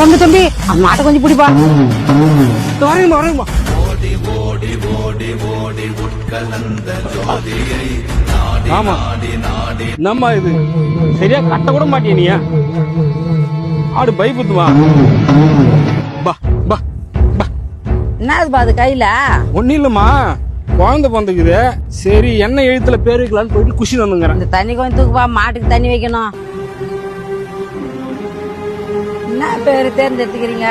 தம்பி தம்பி அந்த மாட்டை கொஞ்சம் பிடிப்பா. வரேங்கம்மா வரேங்கம்மா. ஆமா நம்ம இது சரியா கட்ட கூட மாட்டிய நீ. ஆடு பயப்புத்துவா. பா பா பா. என்னது அது கையில? ஒன்னும் இல்லம்மா, குழந்தை பிறந்துக்குது. சரி என்ன எழுத்துல பேர் வைக்கலான்னு போயிட்டு குஷி வந்துங்கிறேன். இந்த தண்ணி கொஞ்சம் தூக்குப்பா, மாட்டுக்கு தண்ணி வைக்கணும். என்ன பேரு தேர்ந்தெடுத்துக்கிறீங்க?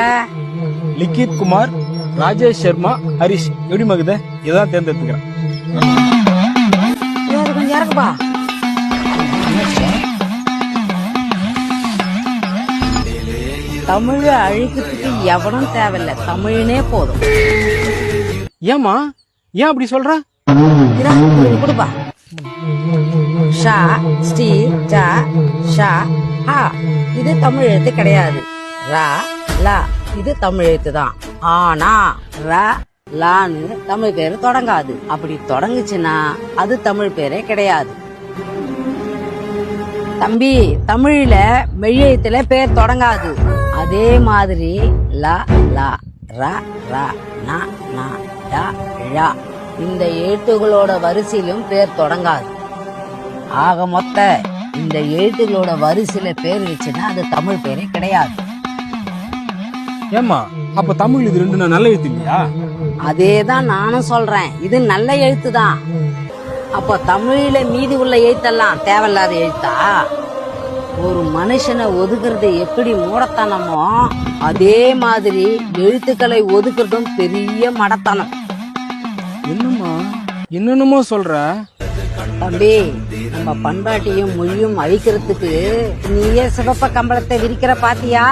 லிக்கித் குமார், ராஜேஷ் சர்மா, ஹரிஷ். எப்படி மகுத? இதான் தேர்ந்தெடுத்துக்கிறேன். கொஞ்சம் இறக்குப்பா. தமிழ அழிக்கிறதுக்கு எவனும் தேவையில்லை, தமிழனே போதும். ஏமா ஏன் அப்படி சொல்ற? கொடுப்பா. ஷா ஸ்ரீ ஜா ஷா ஹா இது தமிழ் எழுத்து கிடையாது. ரா லா இது தமிழ் எழுத்து தான். ஆனா ரா லான்னு தமிழ் பேரு தொடங்காது. அப்படி தொடங்குச்சுன்னா அது தமிழ் பேரே கிடையாது. தம்பி, தமிழ்ல மெய்யெழுத்துல பேர் தொடங்காது. அதே மாதிரி லா லா ரா ரா நா நா டா ழா இந்த எழுத்துகளோட வரிசையிலும் பேர் தொடங்காது. ஆக மொத்த இந்த எழுத்துகளோட வரிசையில பேர் வச்சுன்னா அது தமிழ் பேரே கிடையாது. ஏமா அப்ப தமிழ் இது ரெண்டு நல்ல எழுத்து இல்லையா? அதேதான் நானும் சொல்றேன், இது நல்ல எழுத்து தான். அப்ப தமிழ்ல மீதி உள்ள எழுத்தெல்லாம் தேவையில்லாத எழுத்தா? ஒரு மனுஷனை ஒதுக்குறது எப்படி மூடத்தனமோ அதே மாதிரி எழுத்துக்களை ஒதுக்குறதும் பெரிய மடத்தனம். என்னம்மா என்னென்னமோ சொல்ற? தம்பி, நம்ம பண்பாட்டையும் மொழியும் அழிக்கிறதுக்கு நீயே சிவப்ப கம்பளத்தை விரிக்கிற பாத்தியா?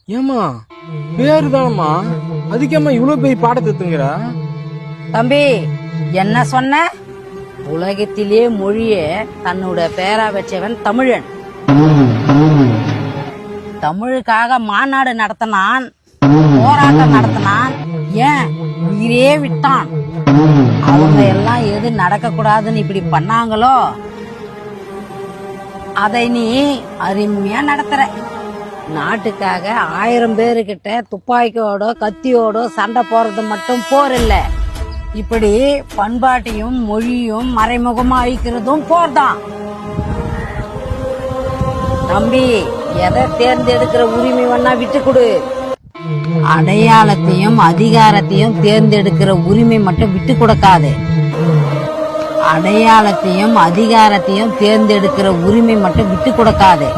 ஏமா பேரு தானம்மா, அதுக்கேம்மா இவ்வளவு பெரிய பாடத்தை எடுத்துங்கிற? தம்பி, என்ன சொன்ன? உலகத்திலே மொழியே தன்னோட பேரா வச்சவன் தமிழன். தமிழுக்காக மாநாடு நடத்தினான், போராட்டம் நடத்தினான், ஏன் உயிரே விட்டான். அவங்க எல்லாம் எது நடக்க கூடாதுன்னு இப்படி பண்ணாங்களோ அதை நீ அருமையா நடத்துற. நாட்டுக்காக 1000 பேருக்கிட்ட துப்பாக்கியோட கத்தியோட சண்டை போறது மட்டும் போர் இல்ல, இப்படி பண்பாட்டையும் மொழியும் மறைமுகமா அழிக்கிறதும் போர் தான். தம்பி, எதை தேர்ந்தெடுக்கிற உரிமை வேணா விட்டு கொடு. அடையாளத்தையும் அதிகாரத்தையும் தேர்ந்தெடுக்கிற உரிமை மட்டும் விட்டு கொடுக்காது. அடையாளத்தையும் அதிகாரத்தையும் தேர்ந்தெடுக்கிற உரிமை மட்டும் விட்டு கொடுக்காது.